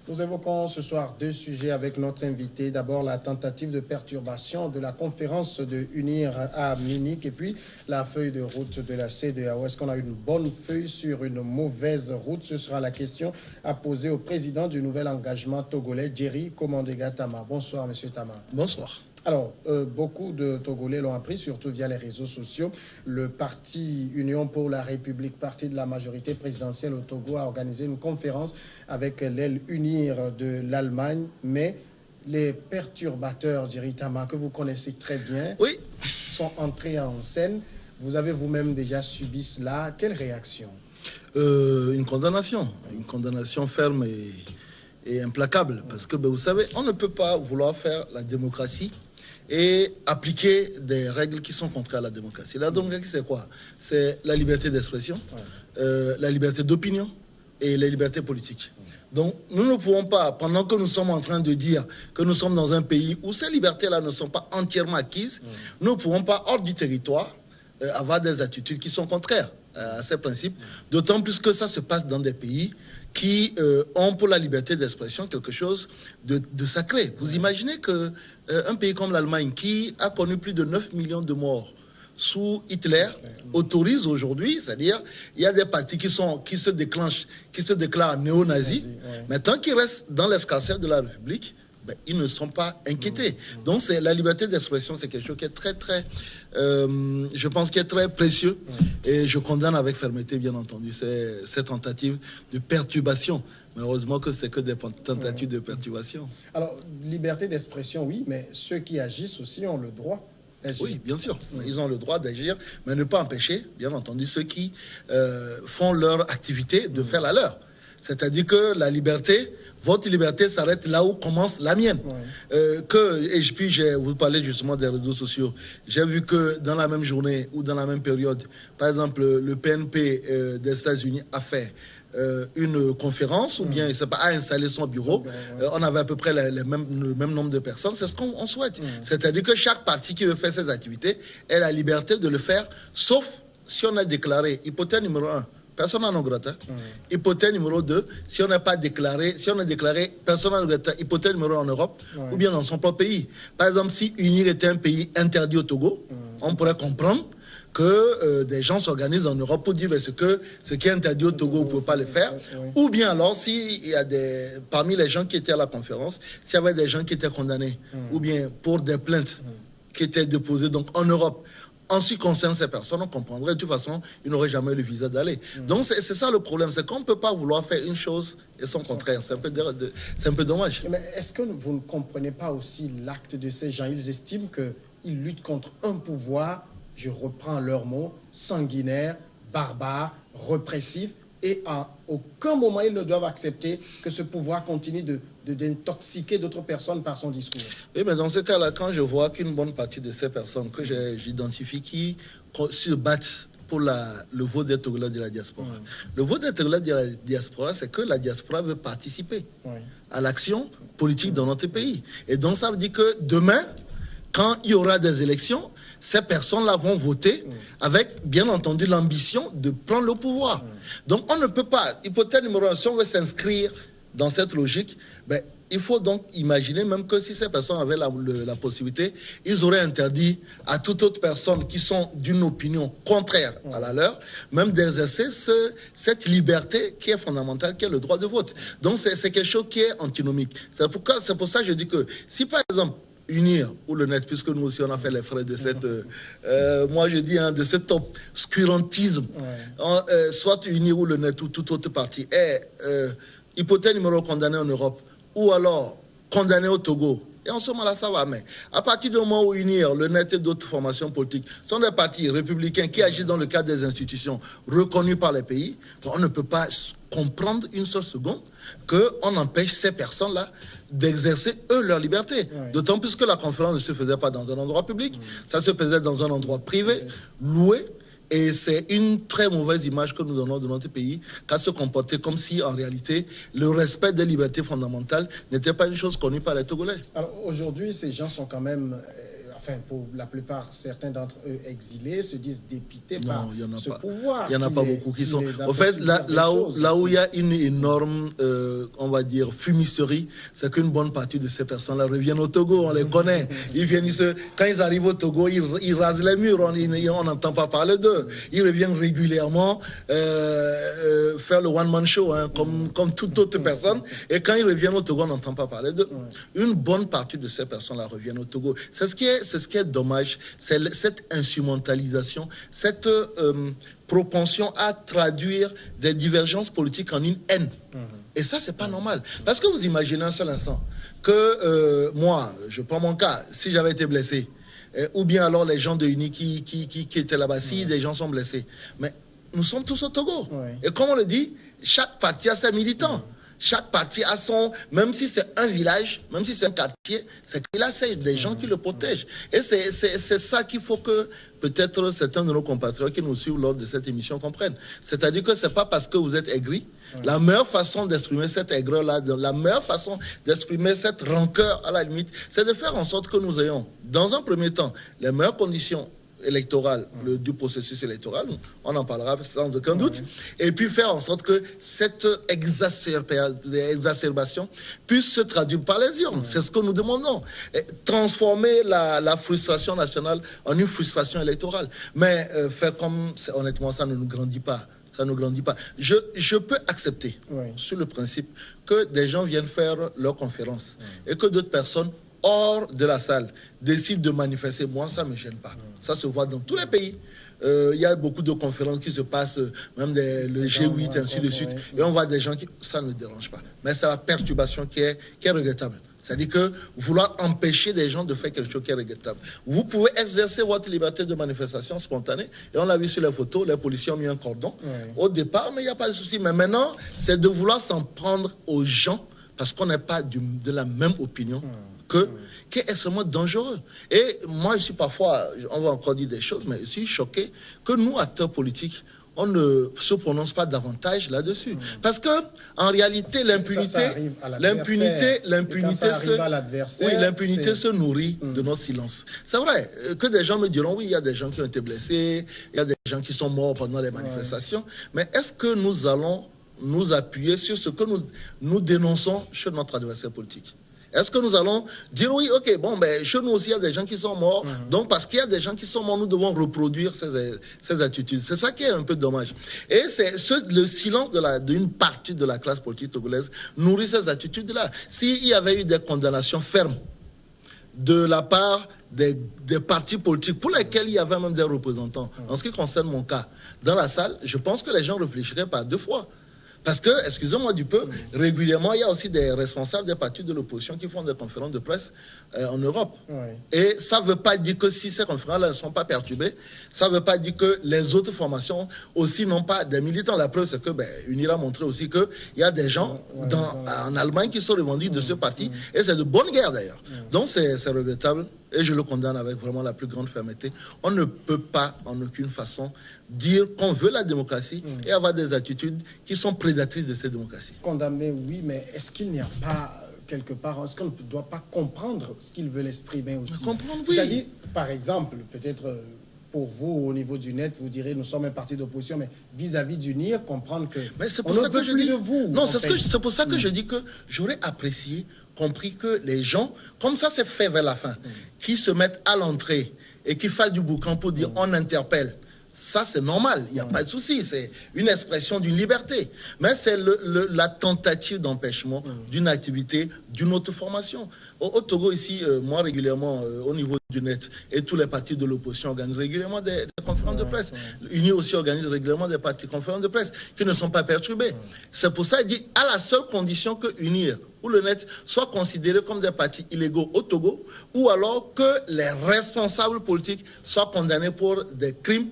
Nous évoquons ce soir deux sujets avec notre invité. D'abord, la tentative de perturbation de la conférence de UNIR à Munich et puis la feuille de route de la CEDEAO. Est-ce qu'on a une bonne feuille sur une mauvaise route? Ce sera la question à poser au président du nouvel engagement togolais, Jerry Komandega Tama. Bonsoir, monsieur Tama. Bonsoir. Alors, beaucoup de Togolais l'ont appris, surtout via les réseaux sociaux. Le parti Union pour la République, parti de la majorité présidentielle au Togo, a organisé une conférence avec l'aile UNIR de l'Allemagne. Mais les perturbateurs d'Iritama, que vous connaissez très bien, oui, sont entrés en scène. Vous avez vous-même déjà subi cela. Quelle réaction? Une condamnation ferme et implacable. Parce que, vous savez, on ne peut pas vouloir faire la démocratie et appliquer des règles qui sont contraires à la démocratie. La démocratie, c'est quoi? C'est la liberté d'expression, la liberté d'opinion et les libertés politiques. Donc, nous ne pouvons pas, pendant que nous sommes en train de dire que nous sommes dans un pays où ces libertés-là ne sont pas entièrement acquises, nous ne pouvons pas, hors du territoire, avoir des attitudes qui sont contraires à ces principes, d'autant plus que ça se passe dans des pays qui ont pour la liberté d'expression quelque chose de sacré. Vous imaginez qu'un pays comme l'Allemagne, qui a connu plus de 9 millions de morts sous Hitler, autorise aujourd'hui, c'est-à-dire il y a des partis qui se déclarent néo-nazis, mais tant qu'ils restent dans l'escarcelle de la République, ils ne sont pas inquiétés. Donc la liberté d'expression, c'est quelque chose qui est très, très, je pense, qui est très précieux. Et je condamne avec fermeté, bien entendu, ces tentatives de perturbation. Malheureusement que c'est que des tentatives de perturbation. Alors, liberté d'expression, oui, mais ceux qui agissent aussi ont le droit d'agir. Oui, bien sûr. Ils ont le droit d'agir, mais ne pas empêcher, bien entendu, ceux qui font leur activité de faire la leur. C'est-à-dire que la liberté, votre liberté s'arrête là où commence la mienne. Et puis, vous parlez justement des réseaux sociaux. J'ai vu que dans la même journée ou dans la même période, par exemple, le PNP des États-Unis a fait une conférence ou bien a installé son bureau. On avait à peu près le même nombre de personnes. C'est ce qu'on souhaite. C'est-à-dire que chaque parti qui veut faire ses activités a la liberté de le faire, sauf si on a déclaré, hypothèse numéro 1, persona non grata. Hypothèse numéro 2, si on n'a déclaré persona non grata, hypothèse numéro 1 en Europe, ou bien dans son propre pays. Par exemple, si UNIR était un pays interdit au Togo, on pourrait comprendre que des gens s'organisent en Europe pour dire ce qui est interdit au Togo, vous ne pouvez pas le faire. Ou bien alors, s'il y a parmi les gens qui étaient à la conférence, s'il y avait des gens qui étaient condamnés, ou bien pour des plaintes qui étaient déposées donc en Europe. En ce qui concerne ces personnes, on comprendrait de toute façon, ils n'auraient jamais eu le visa d'aller. Donc c'est ça le problème, c'est qu'on ne peut pas vouloir faire une chose et son contraire. C'est un peu dommage. Mais est-ce que vous ne comprenez pas aussi l'acte de ces gens? Ils estiment qu'ils luttent contre un pouvoir, je reprends leurs mots, sanguinaire, barbare, répressif, et à aucun moment ils ne doivent accepter que ce pouvoir continue d'intoxiquer d'autres personnes par son discours. Oui, mais dans ce cas-là, quand je vois qu'une bonne partie de ces personnes que j'identifie qui se battent pour le vote des Togolais de la diaspora. Le vote des Togolais de la diaspora, c'est que la diaspora veut participer à l'action politique dans notre pays. Et donc ça veut dire que demain, quand il y aura des élections, ces personnes-là vont voter avec, bien entendu, l'ambition de prendre le pouvoir. Donc on ne peut pas, hypothèse numéro 1, si on veut s'inscrire dans cette logique, il faut donc imaginer même que si ces personnes avaient la possibilité, ils auraient interdit à toute autre personne qui sont d'une opinion contraire à la leur, même d'exercer cette liberté qui est fondamentale, qui est le droit de vote. Donc c'est quelque chose qui est antinomique. C'est pour ça que je dis que si par exemple UNIR ou le net, puisque nous aussi on a fait les frais de cette, moi je dis de cet obscurantisme, soit UNIR ou le net ou toute autre partie, est hypothèse numéro condamné en Europe, ou alors condamné au Togo. Et en ce moment-là, ça va. Mais à partir du moment où UNIR, le net et d'autres formations politiques sont des partis républicains qui agissent dans le cadre des institutions reconnues par les pays, on ne peut pas comprendre une seule seconde qu'on empêche ces personnes-là d'exercer, leur liberté. D'autant plus que la conférence ne se faisait pas dans un endroit public, ça se faisait dans un endroit privé, loué. Et c'est une très mauvaise image que nous donnons de notre pays, qu'à se comporter comme si, en réalité, le respect des libertés fondamentales n'était pas une chose connue par les Togolais. Alors, aujourd'hui, ces gens sont quand même... enfin pour la plupart, certains d'entre eux exilés, se disent dépités par ce pas. pouvoir. Il n'y en a pas beaucoup qui sont... Au fait, là où il y a une énorme, on va dire, fumisterie, c'est qu'une bonne partie de ces personnes-là reviennent au Togo, on les connaît. Ils viennent, quand ils arrivent au Togo, ils rasent les murs, on n'entend pas parler d'eux. Ils reviennent régulièrement faire le one-man show, hein, comme toute autre personne. Et quand ils reviennent au Togo, on n'entend pas parler d'eux. Une bonne partie de ces personnes-là reviennent au Togo. C'est ce qui est dommage, c'est cette instrumentalisation, cette propension à traduire des divergences politiques en une haine. Et ça, c'est pas normal. Parce que vous imaginez un seul instant que moi, je prends mon cas, si j'avais été blessé, ou bien alors les gens de UNI qui étaient là-bas, si des gens sont blessés. Mais nous sommes tous au Togo. Et comme on le dit, chaque parti a ses militants. Chaque parti a son... Même si c'est un village, même si c'est un quartier, c'est qu'il a des gens qui le protègent. Et c'est ça qu'il faut que peut-être certains de nos compatriotes qui nous suivent lors de cette émission comprennent. C'est-à-dire que c'est pas parce que vous êtes aigri. La meilleure façon d'exprimer cette aigreur-là, la meilleure façon d'exprimer cette rancœur, à la limite, c'est de faire en sorte que nous ayons, dans un premier temps, les meilleures conditions électorale, du processus électoral, on en parlera sans aucun doute, et puis faire en sorte que cette exacerbation puisse se traduire par les urnes. C'est ce que nous demandons. Et transformer la frustration nationale en une frustration électorale. Mais faire comme, honnêtement, ça ne nous grandit pas. Ça ne grandit pas. Je peux accepter, sur le principe, que des gens viennent faire leur conférence et que d'autres personnes hors de la salle décident de manifester. Moi, ça ne me gêne pas. Ça se voit dans tous les pays. Il y a beaucoup de conférences qui se passent, même le G8, ainsi de suite. Et on voit des gens qui... Ça ne dérange pas. Mais c'est la perturbation qui est regrettable. C'est-à-dire que vouloir empêcher des gens de faire quelque chose qui est regrettable. Vous pouvez exercer votre liberté de manifestation spontanée. Et on l'a vu sur les photos, les policiers ont mis un cordon au départ, mais il n'y a pas de souci. Mais maintenant, c'est de vouloir s'en prendre aux gens parce qu'on n'est pas de la même opinion qui est extrêmement dangereux. Et moi, je suis parfois, on va encore dire des choses, mais je suis choqué que nous, acteurs politiques, on ne se prononce pas davantage là-dessus. Parce que, en réalité, l'impunité se nourrit de notre silence. C'est vrai que des gens me diront, oui, il y a des gens qui ont été blessés, il y a des gens qui sont morts pendant les manifestations, mais est-ce que nous allons nous appuyer sur ce que nous dénonçons chez notre adversaire politique? Est-ce que nous allons dire oui, ok, bon, ben, chez nous aussi, il y a des gens qui sont morts. Donc, parce qu'il y a des gens qui sont morts, nous devons reproduire ces attitudes. C'est ça qui est un peu dommage. Et c'est le silence d'une partie de la classe politique togolaise nourrit ces attitudes-là. S'il y avait eu des condamnations fermes de la part des partis politiques pour lesquels il y avait même des représentants, en ce qui concerne mon cas, dans la salle, je pense que les gens réfléchiraient pas deux fois. Parce que, excusez-moi du peu, régulièrement, il y a aussi des responsables des partis de l'opposition qui font des conférences de presse en Europe. Et ça ne veut pas dire que si ces conférences-là ne sont pas perturbées, ça ne veut pas dire que les autres formations aussi n'ont pas des militants. La preuve, c'est que UNIR a montré aussi qu'il y a des gens en Allemagne qui sont revendiques de ce parti. Et c'est de bonne guerre, d'ailleurs. Donc, c'est regrettable. Et je le condamne avec vraiment la plus grande fermeté. On ne peut pas, en aucune façon, dire qu'on veut la démocratie et avoir des attitudes qui sont prédatrices de cette démocratie. Condamner, oui, mais est-ce qu'il n'y a pas, quelque part, est-ce qu'on ne doit pas comprendre ce qu'ils veulent exprimer aussi? Comprendre, oui. C'est-à-dire, par exemple, peut-être... Pour vous, au niveau du net, vous direz, nous sommes un parti d'opposition, mais vis-à-vis du NIR, comprendre que mais c'est pour ça que je dis, de vous. Non, c'est pour ça que je dis que j'aurais apprécié, compris que les gens, comme ça c'est fait vers la fin, qui se mettent à l'entrée et qui fassent du boucan pour dire on interpelle. Ça, c'est normal, il n'y a pas de souci, c'est une expression d'une liberté. Mais c'est la tentative d'empêchement d'une activité, d'une autre formation. Au Togo, ici, moi, régulièrement, au niveau du net, et tous les partis de l'opposition organisent régulièrement des conférences de presse. L'UNI aussi organise régulièrement des conférences de presse qui ne sont pas perturbées. C'est pour ça qu'il dit, à la seule condition que UNIR ou le net soient considérés comme des partis illégaux au Togo, ou alors que les responsables politiques soient condamnés pour des crimes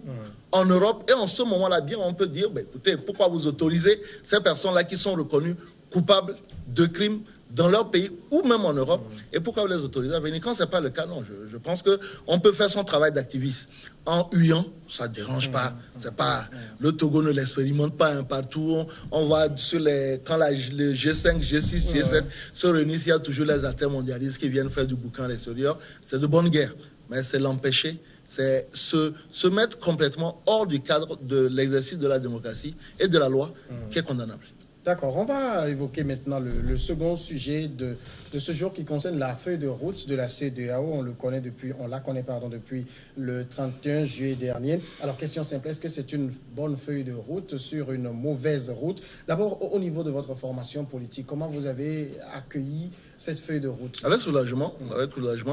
en Europe. Et en ce moment-là, bien, on peut dire, écoutez, pourquoi vous autorisez ces personnes-là qui sont reconnues coupables de crimes dans leur pays ou même en Europe, et pourquoi vous les autorisez à venir? Quand ce n'est pas le cas, non. Je pense qu'on peut faire son travail d'activiste en huyant, ça ne dérange pas. C'est pas. Le Togo ne l'expérimente pas partout. On voit quand le G5, G6, G7 se réunissent, il y a toujours les altermondialistes qui viennent faire du boucan à l'extérieur. C'est de bonne guerre. mais c'est l'empêcher, c'est se mettre complètement hors du cadre de l'exercice de la démocratie et de la loi qui est condamnable. D'accord, on va évoquer maintenant le second sujet de ce jour qui concerne la feuille de route de la CEDEAO. On la connaît depuis le 31 juillet dernier. Alors, question simple, est-ce que c'est une bonne feuille de route sur une mauvaise route? D'abord, au niveau de votre formation politique, comment vous avez accueilli cette feuille de route? Avec soulagement,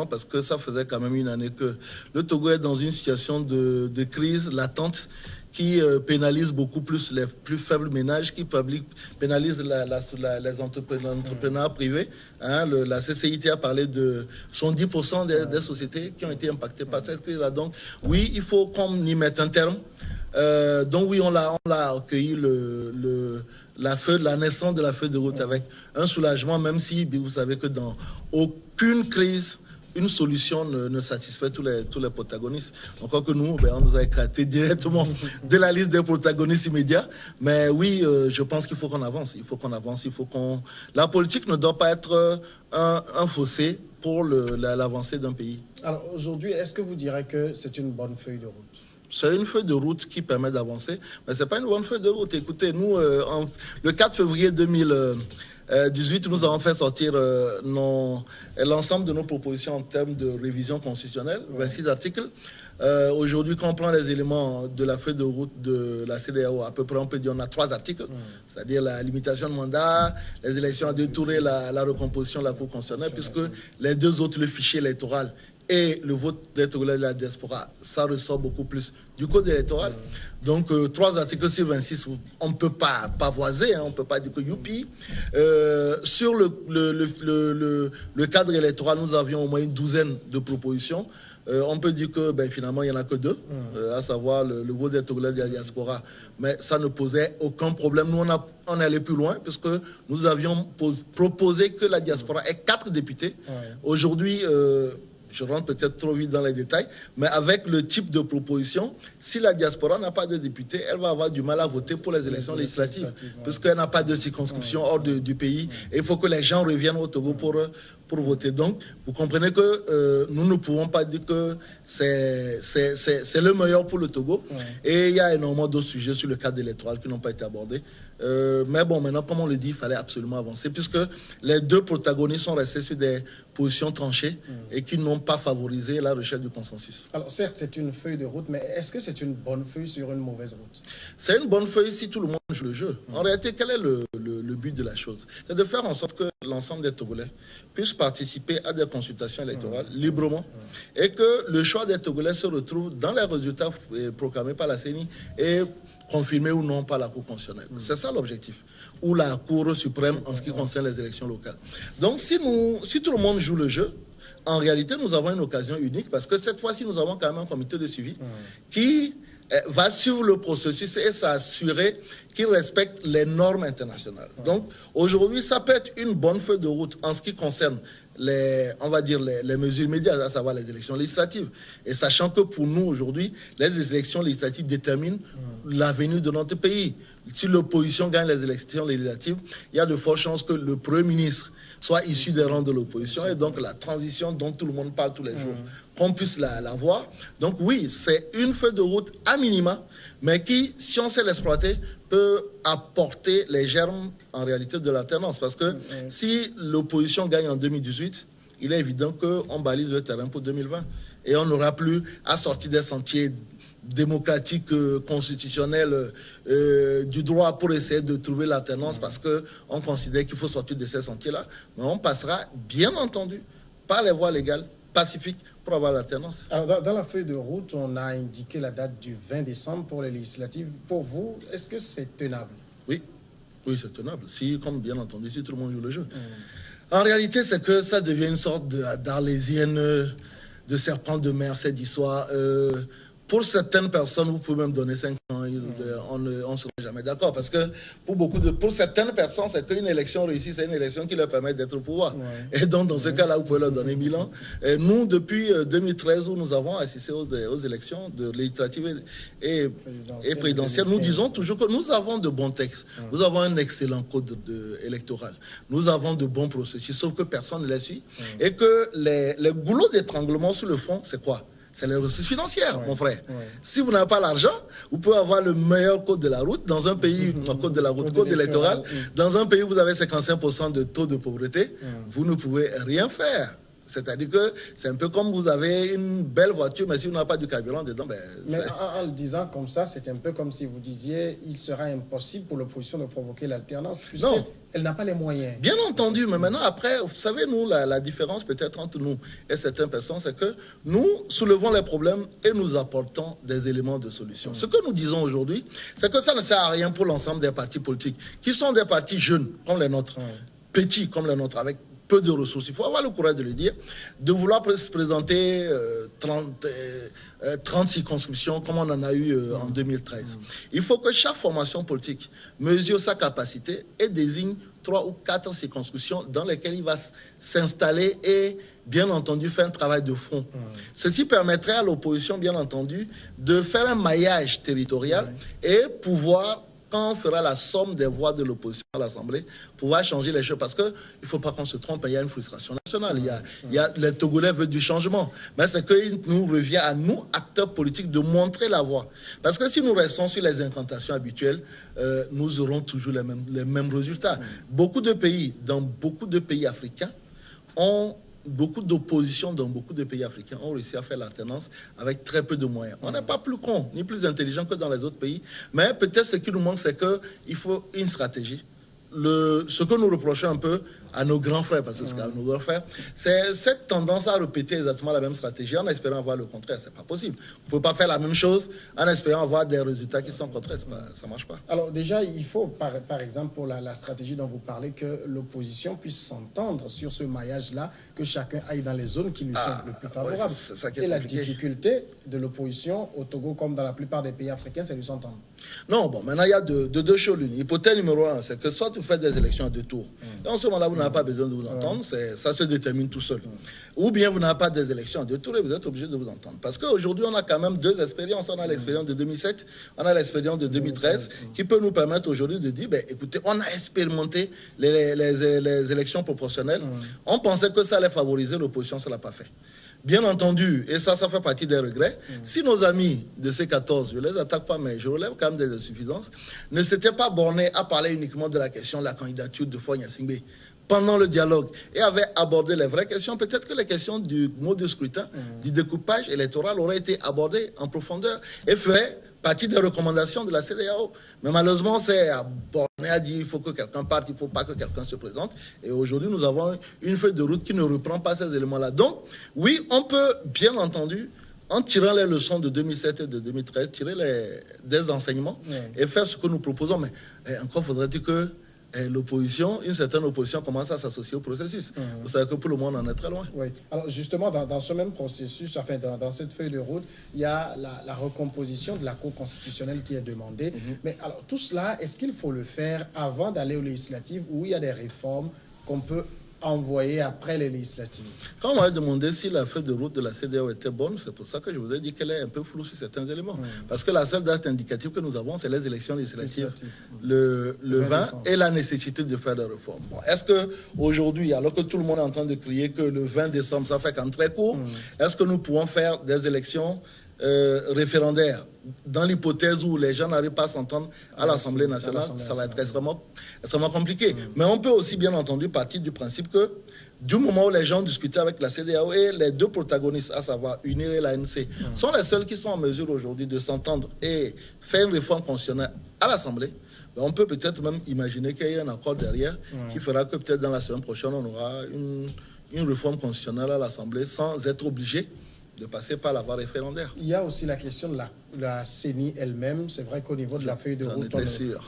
parce que ça faisait quand même une année que le Togo est dans une situation de crise latente qui pénalise beaucoup plus les plus faibles ménages, qui pénalise les entrepreneurs privés. La CCIT a parlé de 110% des sociétés qui ont été impactées par cette crise-là. Donc, oui, il faut qu'on y mette un terme. Donc, oui, on l'a accueilli la naissance de la feuille de route avec un soulagement, même si vous savez que dans aucune crise, une solution ne satisfait tous les protagonistes. Encore que nous, on nous a éclaté directement de la liste des protagonistes immédiats. Mais oui, je pense qu'il faut qu'on avance. La politique ne doit pas être un fossé pour l'avancée d'un pays. Alors aujourd'hui, est-ce que vous direz que c'est une bonne feuille de route? C'est une feuille de route qui permet d'avancer, mais ce n'est pas une bonne feuille de route. Écoutez, nous, le 4 février 2018, nous avons fait sortir l'ensemble de nos propositions en termes de révision constitutionnelle, 26 articles. Aujourd'hui, quand on prend les éléments de la feuille de route de la CEDEAO, à peu près, on peut dire qu'on a 3 articles, c'est-à-dire la limitation de mandat, les élections à 2 tours et la recomposition de la Cour constitutionnelle, puisque les 2 autres, le fichier électoral et le vote des Togolais de la diaspora, ça ressort beaucoup plus du code électoral. Donc, 3 articles sur 26, on ne peut pas pavoiser, on ne peut pas dire que youpi. Sur le cadre électoral, nous avions au moins une douzaine de propositions. On peut dire que finalement, il n'y en a que 2, à savoir le vote des Togolais de la diaspora. Mais ça ne posait aucun problème. Nous, on est allé plus loin, puisque nous avions proposé que la diaspora ait 4 députés. Aujourd'hui, je rentre peut-être trop vite dans les détails, mais avec le type de proposition, si la diaspora n'a pas de députés, elle va avoir du mal à voter pour les élections législatives, puisqu'elle n'a pas de circonscription hors du pays. Et il faut que les gens reviennent au Togo pour voter. Donc, vous comprenez que nous ne pouvons pas dire que c'est le meilleur pour le Togo. Et il y a énormément d'autres sujets sur le cadre électoral qui n'ont pas été abordés. Mais bon, maintenant, comme on le dit, il fallait absolument avancer, puisque les 2 protagonistes sont restés sur des positions tranchées et qui n'ont pas favorisé la recherche du consensus. Alors, certes, c'est une feuille de route, mais est-ce que c'est une bonne feuille sur une mauvaise route? C'est une bonne feuille si tout le monde joue le jeu. En réalité, quel est le but de la chose? C'est de faire en sorte que l'ensemble des Togolais puissent participer à des consultations électorales librement et que le choix des Togolais se retrouve dans les résultats proclamés par la CENI et confirmés ou non par la Cour constitutionnelle. C'est ça l'objectif. Ou la Cour suprême en ce qui concerne les élections locales. Donc si tout le monde joue le jeu, en réalité, nous avons une occasion unique parce que cette fois-ci, nous avons quand même un comité de suivi qui va suivre le processus et s'assurer qu'il respecte les normes internationales. Donc aujourd'hui, ça peut être une bonne feuille de route en ce qui concerne les mesures immédiates, à savoir les élections législatives. Et sachant que pour nous, aujourd'hui, les élections législatives déterminent l'avenir de notre pays. Si l'opposition gagne les élections législatives, il y a de fortes chances que le Premier ministre soit issu des rangs de l'opposition. Et donc, la transition dont tout le monde parle tous les jours, qu'on puisse la voir. Donc, oui, c'est une feuille de route à minima, mais qui, si on sait l'exploiter, peut apporter les germes, en réalité, de l'alternance. Parce que si l'opposition gagne en 2018, il est évident qu'on balise le terrain pour 2020. Et on n'aura plus à sortir des sentiers démocratique, constitutionnel, du droit pour essayer de trouver l'alternance parce qu'on considère qu'il faut sortir de ces sentiers-là. Mais on passera, bien entendu, par les voies légales, pacifiques, pour avoir l'alternance. Alors, dans la feuille de route, on a indiqué la date du 20 décembre pour les législatives. Pour vous, est-ce que c'est tenable? Oui, c'est tenable. Si, comme bien entendu, si tout le monde joue le jeu. En réalité, c'est que ça devient une sorte d'arlésienne, de serpent de mer, cette histoire. pour certaines personnes, vous pouvez même donner 5 ans, on ne sera jamais d'accord. Parce que pour certaines personnes, c'est qu'une élection réussie, c'est une élection qui leur permet d'être au pouvoir. Et donc, dans ce cas-là, vous pouvez leur donner 1000 ans. Et nous, depuis 2013, où nous avons assisté aux élections de législatives et présidentielles, nous disons toujours que nous avons de bons textes. Nous avons un excellent code électoral. Nous avons de bons processus, sauf que personne ne les suit. Et que les goulots d'étranglement sur le front, c'est quoi? C'est les ressources financières, mon frère. Si vous n'avez pas l'argent, vous pouvez avoir le meilleur code de la route dans un pays, code de la route, code électoral. Dans un pays où vous avez 55% de taux de pauvreté, vous ne pouvez rien faire. C'est-à-dire que c'est un peu comme vous avez une belle voiture, mais si vous n'avez pas du carburant dedans, ben... Mais en le disant comme ça, c'est un peu comme si vous disiez il sera impossible pour l'opposition de provoquer l'alternance, puisqu'elle n'a pas les moyens. Bien entendu, mais maintenant, après, vous savez, nous, la différence peut-être entre nous et certaines personnes, c'est que nous soulevons les problèmes et nous apportons des éléments de solution. Ce que nous disons aujourd'hui, c'est que ça ne sert à rien pour l'ensemble des partis politiques, qui sont des partis jeunes, comme les nôtres, petits comme les nôtres, avec peu de ressources. Il faut avoir le courage de le dire, de vouloir se présenter 30 circonscriptions comme on en a eu en 2013. Il faut que chaque formation politique mesure sa capacité et désigne 3 ou 4 circonscriptions dans lesquelles il va s'installer et, bien entendu, faire un travail de fond. Ceci permettrait à l'opposition, bien entendu, de faire un maillage territorial et pouvoir, quand on fera la somme des voix de l'opposition à l'Assemblée, pouvoir changer les choses. Parce qu'il ne faut pas qu'on se trompe, il y a une frustration nationale. Les Togolais veulent du changement. Mais c'est qu'il nous revient à nous, acteurs politiques, de montrer la voie. Parce que si nous restons sur les incantations habituelles, nous aurons toujours les mêmes résultats. Beaucoup de pays, dans beaucoup de pays africains, beaucoup d'oppositions dans beaucoup de pays africains ont réussi à faire l'alternance avec très peu de moyens. On n'est pas plus con ni plus intelligent que dans les autres pays, mais peut-être ce qui nous manque, c'est qu'il faut une stratégie. Ce que nous reprochons un peu à nos grands frères, parce que c'est nos grands frères, c'est cette tendance à répéter exactement la même stratégie en espérant avoir le contraire. C'est pas possible. Vous ne pouvez pas faire la même chose en espérant avoir des résultats qui sont contraires. Ça ne marche pas. Alors déjà, il faut, par exemple, pour la stratégie dont vous parlez, que l'opposition puisse s'entendre sur ce maillage-là, que chacun aille dans les zones qui lui sont le plus favorables. Et la difficulté de l'opposition au Togo, comme dans la plupart des pays africains, c'est de s'entendre. Non, bon, maintenant il y a deux choses l'une. Hypothèse numéro 1, c'est que soit vous faites des élections à 2 tours. Dans ce moment-là, vous n'avez pas besoin de vous entendre, ça se détermine tout seul. Ou bien vous n'avez pas des élections à 2 tours et vous êtes obligé de vous entendre. Parce qu'aujourd'hui, on a quand même 2 expériences. On a l'expérience de 2007, on a l'expérience de 2013, qui peut nous permettre aujourd'hui de dire, ben, écoutez, on a expérimenté les élections proportionnelles. On pensait que ça allait favoriser l'opposition, ça ne l'a pas fait. Bien entendu, et ça fait partie des regrets, si nos amis de C14, je ne les attaque pas, mais je relève quand même des insuffisances, ne s'étaient pas bornés à parler uniquement de la question de la candidature de Faure Gnassingbé pendant le dialogue et avaient abordé les vraies questions, peut-être que les questions du mode de scrutin, du découpage électoral auraient été abordées en profondeur et fait partie des recommandations de la CEDEAO. Mais malheureusement, c'est borné à dire il faut que quelqu'un parte, il ne faut pas que quelqu'un se présente. Et aujourd'hui, nous avons une feuille de route qui ne reprend pas ces éléments-là. Donc, oui, on peut, bien entendu, en tirant les leçons de 2007 et de 2013, tirer des enseignements et faire ce que nous proposons. Mais encore faudrait-il que l'opposition, une certaine opposition commence à s'associer au processus. Vous savez que pour le moment, on en est très loin. Oui. Alors justement, dans ce même processus, enfin dans cette feuille de route, il y a la recomposition de la Cour constitutionnelle qui est demandée. Mais alors tout cela, est-ce qu'il faut le faire avant d'aller aux législatives où il y a des réformes qu'on peut envoyer après les législatives? Quand on m'a demandé si la feuille de route de la CEDEAO était bonne, c'est pour ça que je vous ai dit qu'elle est un peu floue sur certains éléments. Parce que la seule date indicative que nous avons, c'est les élections législatives le 20 et la nécessité de faire des réformes. Bon, est-ce qu'aujourd'hui, alors que tout le monde est en train de crier que le 20 décembre, ça fait quand même très court, est-ce que nous pouvons faire des élections référendaires dans l'hypothèse où les gens n'arrivent pas à s'entendre à l'Assemblée nationale? Ça va être extrêmement compliqué. Mais on peut aussi, bien entendu, partir du principe que du moment où les gens discutaient avec la CEDEAO et les 2 protagonistes, à savoir UNIR et l'ANC, sont les seuls qui sont en mesure aujourd'hui de s'entendre et faire une réforme constitutionnelle à l'Assemblée, on peut peut-être même imaginer qu'il y ait un accord derrière qui fera que peut-être dans la semaine prochaine, on aura une réforme constitutionnelle à l'Assemblée sans être obligé de passer par la voie référendaire. Il y a aussi la question de la CENI elle-même. C'est vrai qu'au niveau de la feuille de route,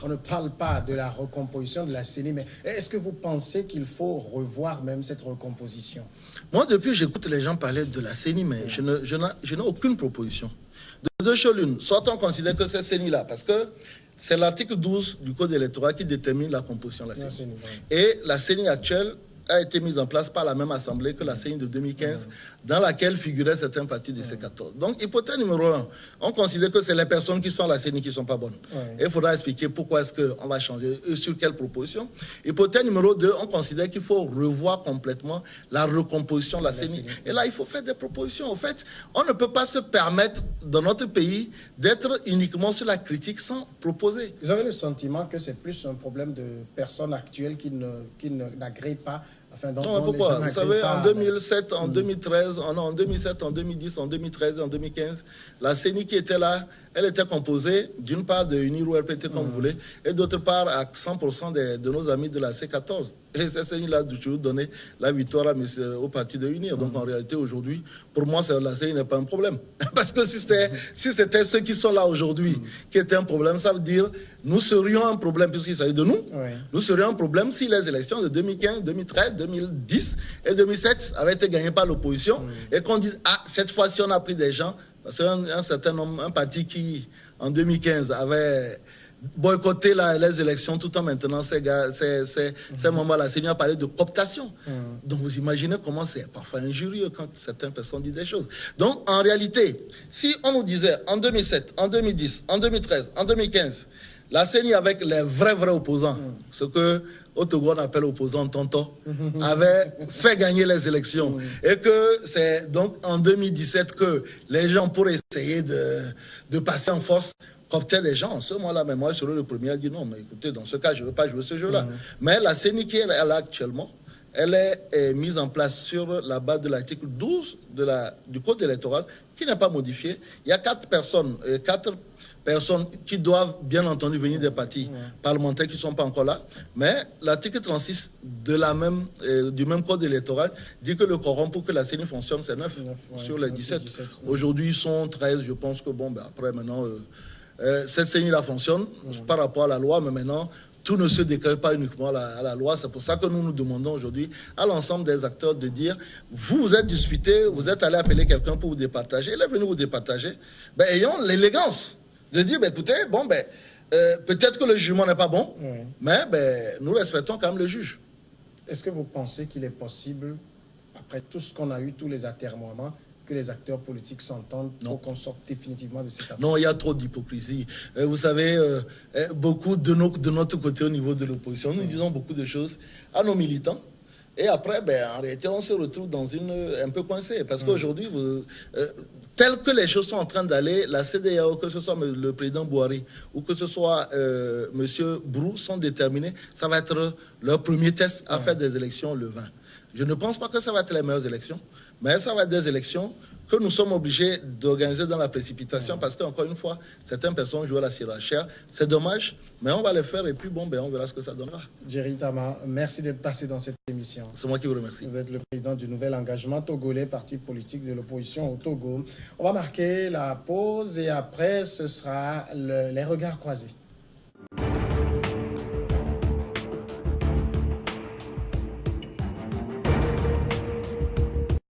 on ne parle pas de la recomposition de la CENI, mais est-ce que vous pensez qu'il faut revoir même cette recomposition? Moi, depuis, j'écoute les gens parler de la CENI, mais je n'ai aucune proposition. Deux choses l'une. Soit on considère que cette CENI-là, parce que c'est l'article 12 du Code électoral qui détermine la composition de la CENI. Et la CENI actuelle a été mise en place par la même assemblée que la CENI de 2015, dans laquelle figuraient certains partis de C14. Donc, hypothèse numéro 1, on considère que c'est les personnes qui sont à la CENI qui ne sont pas bonnes. Et il faudra expliquer pourquoi est-ce qu'on va changer et sur quelle proposition. Hypothèse numéro 2, on considère qu'il faut revoir complètement la recomposition de la CENI. Et là, il faut faire des propositions. En fait, on ne peut pas se permettre, dans notre pays, d'être uniquement sur la critique sans proposer. Vous avez le sentiment que c'est plus un problème de personnes actuelles qui n'agréent pas. Enfin, non, pourquoi? Vous savez, en 2007, en 2013, en 2007, en 2010, en 2013, en 2015, la CENI qui était là, elle était composée d'une part de UNIR ou RPT, comme vous voulez, et d'autre part à 100% de nos amis de la C14. Et cette CENI-là a toujours donné la victoire au parti de UNIR. Donc en réalité, aujourd'hui, pour moi, la CENI n'est pas un problème. Parce que si c'était ceux qui sont là aujourd'hui qui étaient un problème, ça veut dire nous serions un problème, puisqu'il s'agit de nous. Nous serions un problème si les élections de 2015, 2013, 2010 et 2007 avaient été gagnées par l'opposition et qu'on dise, ah, cette fois-ci, on a pris des gens. Parce qu'un certain nombre, un parti qui, en 2015, avait boycotté les élections tout en maintenant ces membres à la CENI a parlé de cooptation. Donc vous imaginez comment c'est parfois injurieux quand certaines personnes disent des choses. Donc en réalité, si on nous disait en 2007, en 2010, en 2013, en 2015, la CENI avec les vrais opposants, ce que au Togo on appelle opposants tonton, avait fait gagner les élections. Et que c'est donc en 2017 que les gens, pour essayer de passer en force, cooptaient des gens. En ce moment-là, mais moi, je serais le premier à dire non, mais écoutez, dans ce cas, je ne veux pas jouer ce jeu-là. Mais la CENI qui est là actuellement, elle est mise en place sur la base de l'article 12 du Code électoral, qui n'est pas modifié. Il y a 4 personnes qui doivent bien entendu venir des partis parlementaires qui ne sont pas encore là. Mais l'article 36 du même code électoral dit que le quorum pour que la CENI fonctionne, c'est 9 sur les 17. Aujourd'hui, ils sont 13. Je pense que, après, maintenant, cette CENI-là fonctionne par rapport à la loi, mais maintenant, tout ne se décrète pas uniquement à la loi. C'est pour ça que nous nous demandons aujourd'hui à l'ensemble des acteurs de dire, vous êtes disputés, vous êtes allé appeler quelqu'un pour vous départager, il est venu vous départager. Ayons l'élégance de dire, écoutez, peut-être que le jugement n'est pas bon, mais nous respectons quand même le juge. Est-ce que vous pensez qu'il est possible, après tout ce qu'on a eu, tous les atermoiements, que les acteurs politiques s'entendent pour qu'on sorte définitivement de cette affaire? Non, il y a trop d'hypocrisie. Vous savez, beaucoup de notre côté au niveau de l'opposition, nous disons beaucoup de choses à nos militants. Et après, en réalité, on se retrouve dans un peu coincé. Parce qu'aujourd'hui, tel que les choses sont en train d'aller, la CEDEAO, que ce soit le président Bouhari ou que ce soit M. Brou, sont déterminés. Ça va être leur premier test à faire des élections le 20. Je ne pense pas que ça va être les meilleures élections, mais ça va être des élections que nous sommes obligés d'organiser dans la précipitation parce qu'encore une fois, certaines personnes jouent à la surenchère. C'est dommage, mais on va le faire et puis on verra ce que ça donnera. Jerry Tama, merci d'être passé dans cette émission. C'est moi qui vous remercie. Vous êtes le président du Nouvel Engagement togolais, parti politique de l'opposition au Togo. On va marquer la pause et après, ce sera les regards croisés.